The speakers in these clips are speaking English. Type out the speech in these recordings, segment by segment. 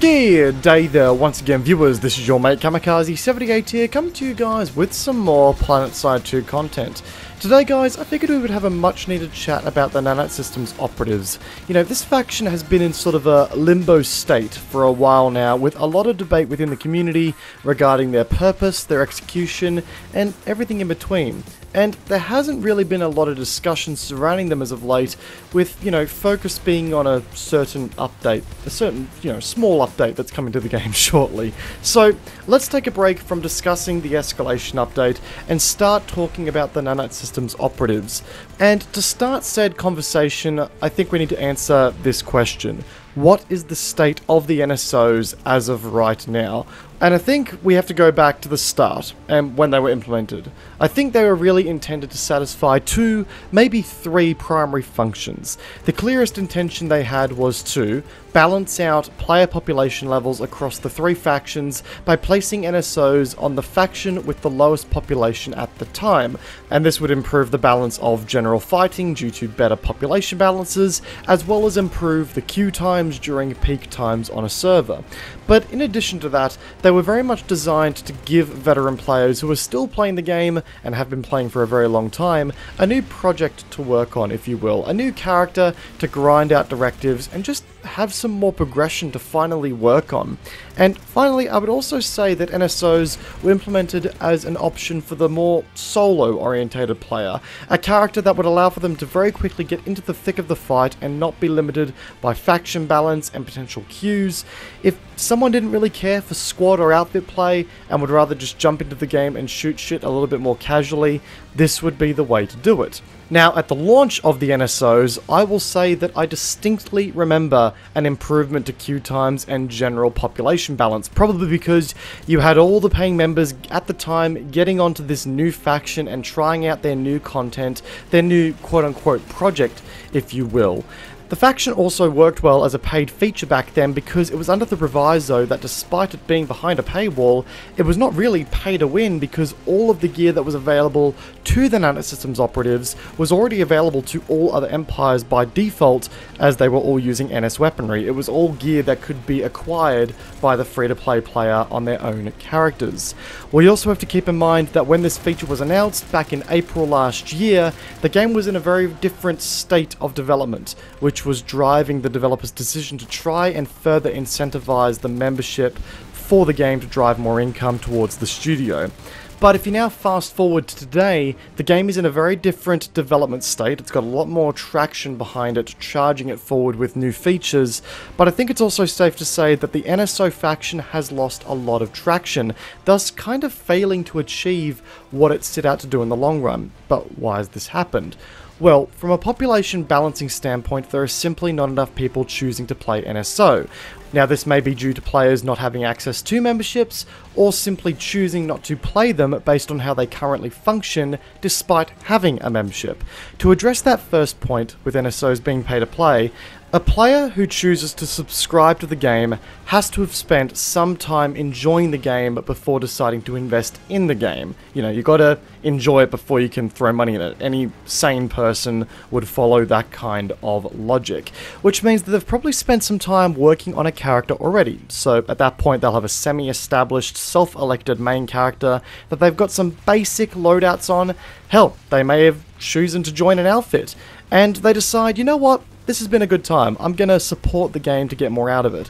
Good day there once again, viewers. This is your mate Kamikaze78 here, coming to you guys with some more Planetside 2 content. Today guys, I figured we would have a much needed chat about the Nanite Systems Operatives. You know, this faction has been in sort of a limbo state for a while now, with a lot of debate within the community regarding their purpose, their execution, and everything in between. And there hasn't really been a lot of discussion surrounding them as of late, with, you know, focus being on a certain update, a certain, small update that's coming to the game shortly. So, let's take a break from discussing the escalation update and start talking about the Nanite Systems Operatives. And to start said conversation, I think we need to answer this question. What is the state of the NSOs as of right now? And I think we have to go back to the start, and when they were implemented. I think they were really intended to satisfy two, maybe three primary functions. The clearest intention they had was to balance out player population levels across the three factions by placing NSOs on the faction with the lowest population at the time, and this would improve the balance of general fighting due to better population balances, as well as improve the queue times during peak times on a server. But in addition to that, they were very much designed to give veteran players who are still playing the game and have been playing for a very long time a new project to work on, if you will, a new character to grind out directives and just have some more progression to finally work on. And finally, I would also say that NSOs were implemented as an option for the more solo-orientated player, a character that would allow for them to very quickly get into the thick of the fight and not be limited by faction balance and potential queues. If someone didn't really care for squad or outfit play and would rather just jump into the game and shoot shit a little bit more casually, this would be the way to do it. Now, at the launch of the NSOs, I will say that I distinctly remember an improvement to queue times and general population balance, probably because you had all the paying members at the time getting onto this new faction and trying out their new content, their new quote-unquote project, if you will. The faction also worked well as a paid feature back then because it was under the proviso that despite it being behind a paywall, it was not really pay to win because all of the gear that was available to the Nanite Systems Operatives was already available to all other empires by default, as they were all using NS weaponry. It was all gear that could be acquired by the free-to-play player on their own characters. We also have to keep in mind that when this feature was announced back in April last year, the game was in a very different state of development, which was driving the developer's decision to try and further incentivize the membership for the game to drive more income towards the studio. But if you now fast forward to today, the game is in a very different development state. It's got a lot more traction behind it, charging it forward with new features, but I think it's also safe to say that the NSO faction has lost a lot of traction, thus kind of failing to achieve what it set out to do in the long run. But why has this happened? Well, from a population balancing standpoint, there are simply not enough people choosing to play NSO. Now, this may be due to players not having access to memberships, or simply choosing not to play them based on how they currently function, despite having a membership. To address that first point, with NSOs being pay to play, a player who chooses to subscribe to the game has to have spent some time enjoying the game before deciding to invest in the game. You know, you gotta enjoy it before you can throw money in it. Any sane person would follow that kind of logic. Which means that they've probably spent some time working on a character already. So at that point they'll have a semi-established, self-elected main character that they've got some basic loadouts on. Hell, they may have chosen to join an outfit. And they decide, you know what? This has been a good time. I'm gonna support the game to get more out of it.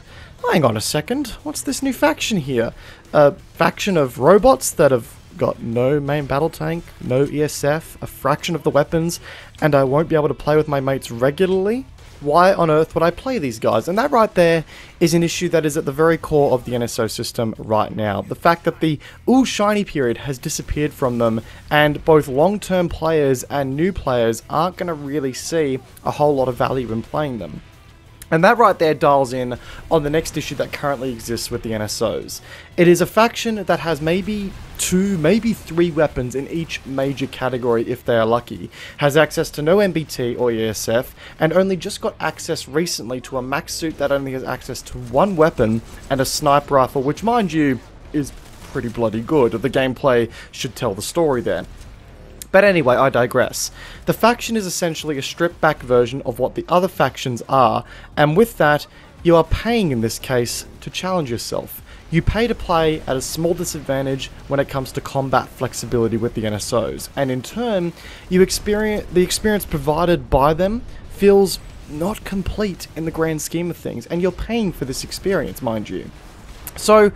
Hang on a second, what's this new faction here? A faction of robots that have got no main battle tank, no ESF, a fraction of the weapons, and I won't be able to play with my mates regularly? Why on earth would I play these guys? And that right there is an issue that is at the very core of the NSO system right now. The fact that the ooh shiny period has disappeared from them, and both long-term players and new players aren't going to really see a whole lot of value in playing them. And that right there dials in on the next issue that currently exists with the NSOs. It is a faction that has maybe 2, maybe 3 weapons in each major category if they are lucky, has access to no MBT or ESF, and only just got access recently to a max suit that only has access to 1 weapon and a sniper rifle, which mind you is pretty bloody good. The gameplay should tell the story there. But anyway, I digress. The faction is essentially a stripped back version of what the other factions are, and with that, you are paying in this case to challenge yourself. You pay to play at a small disadvantage when it comes to combat flexibility with the NSOs, and in turn, the experience provided by them feels not complete in the grand scheme of things, and you're paying for this experience, mind you. So,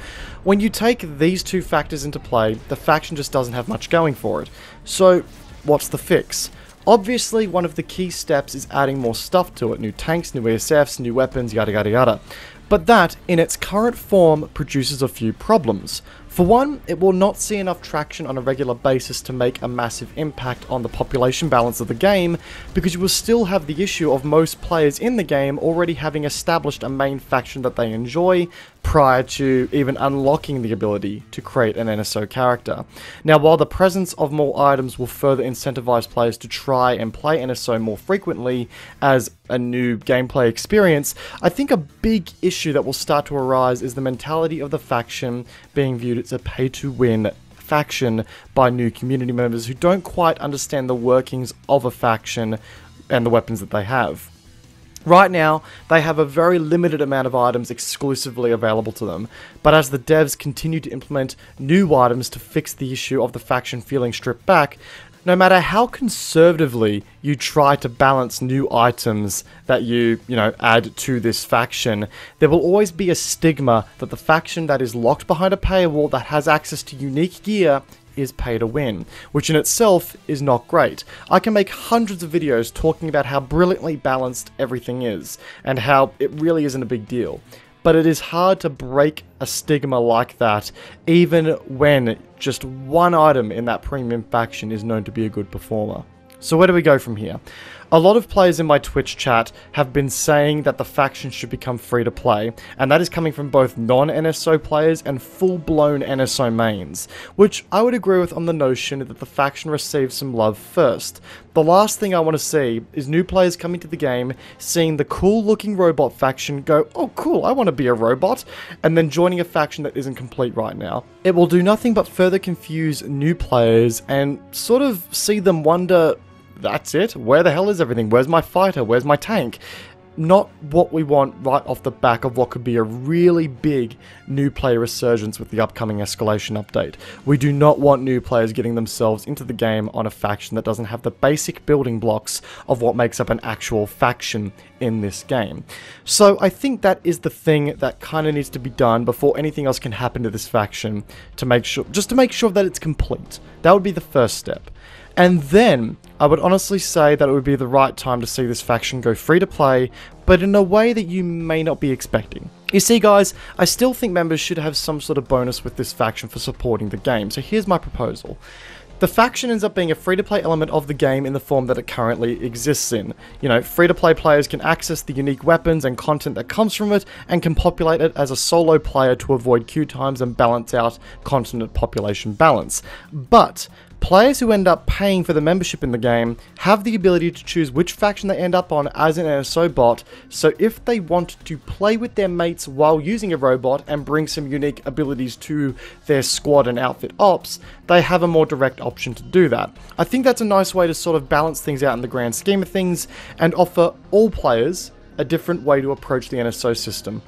when you take these two factors into play, the faction just doesn't have much going for it. So, what's the fix? Obviously, one of the key steps is adding more stuff to it, new tanks, new ESFs, new weapons, yada yada yada. But that, in its current form, produces a few problems. For one, it will not see enough traction on a regular basis to make a massive impact on the population balance of the game, because you will still have the issue of most players in the game already having established a main faction that they enjoy prior to even unlocking the ability to create an NSO character. Now, while the presence of more items will further incentivize players to try and play NSO more frequently as a new gameplay experience, I think a big issue that will start to arise is the mentality of the faction being viewed as a pay-to-win faction by new community members who don't quite understand the workings of a faction and the weapons that they have. Right now, they have a very limited amount of items exclusively available to them, but as the devs continue to implement new items to fix the issue of the faction feeling stripped back, no matter how conservatively you try to balance new items that you add to this faction, there will always be a stigma that the faction that is locked behind a paywall that has access to unique gear is pay to win, which in itself is not great. I can make hundreds of videos talking about how brilliantly balanced everything is, and how it really isn't a big deal. But it is hard to break a stigma like that, even when just one item in that premium faction is known to be a good performer. So where do we go from here? A lot of players in my Twitch chat have been saying that the faction should become free to play, and that is coming from both non-NSO players and full-blown NSO mains, which I would agree with on the notion that the faction receives some love first. The last thing I want to see is new players coming to the game, seeing the cool-looking robot faction go, oh cool, I want to be a robot, and then joining a faction that isn't complete right now. It will do nothing but further confuse new players and sort of see them wonder, that's it? Where the hell is everything? Where's my fighter? Where's my tank? Not what we want right off the back of what could be a really big new player resurgence with the upcoming escalation update. We do not want new players getting themselves into the game on a faction that doesn't have the basic building blocks of what makes up an actual faction in this game. So I think that is the thing that kind of needs to be done before anything else can happen to this faction, to make sure that it's complete. That would be the first step. And then, I would honestly say that it would be the right time to see this faction go free to play, but in a way that you may not be expecting. You see guys, I still think members should have some sort of bonus with this faction for supporting the game, so here's my proposal. The faction ends up being a free-to-play element of the game in the form that it currently exists in. Free-to-play players can access the unique weapons and content that comes from it, and can populate it as a solo player to avoid queue times and balance out continent population balance. But players who end up paying for the membership in the game have the ability to choose which faction they end up on as an NSO bot, so if they want to play with their mates while using a robot and bring some unique abilities to their squad and outfit ops, they have a more direct option to do that. I think that's a nice way to sort of balance things out in the grand scheme of things, and offer all players a different way to approach the NSO system.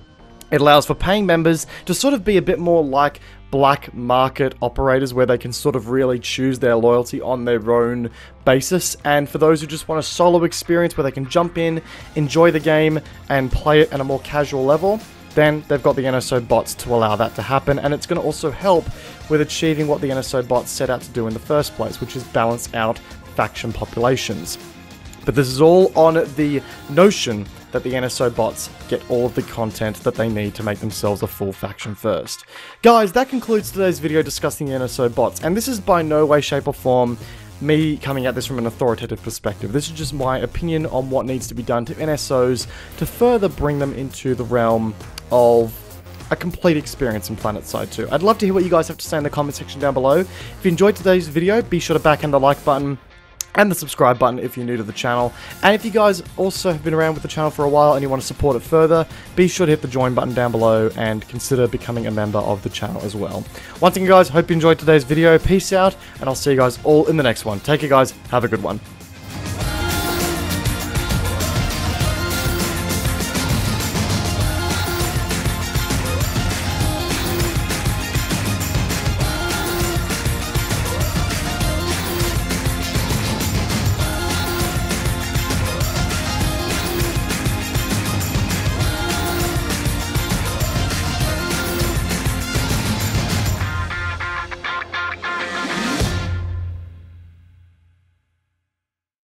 It allows for paying members to sort of be a bit more like black market operators, where they can sort of really choose their loyalty on their own basis, and for those who just want a solo experience where they can jump in, enjoy the game, and play it at a more casual level, then they've got the NSO bots to allow that to happen, and it's going to also help with achieving what the NSO bots set out to do in the first place, which is balance out faction populations. But this is all on the notion that the NSO bots get all of the content that they need to make themselves a full faction first. Guys, that concludes today's video discussing the NSO bots, and this is by no way, shape or form me coming at this from an authoritative perspective. This is just my opinion on what needs to be done to NSOs to further bring them into the realm of a complete experience in Planetside 2. I'd love to hear what you guys have to say in the comment section down below. If you enjoyed today's video, be sure to backhand the like button and the subscribe button if you're new to the channel. And if you guys also have been around with the channel for a while and you want to support it further, be sure to hit the join button down below and consider becoming a member of the channel as well. Once again guys, hope you enjoyed today's video. Peace out, and I'll see you guys all in the next one. Take care guys, have a good one.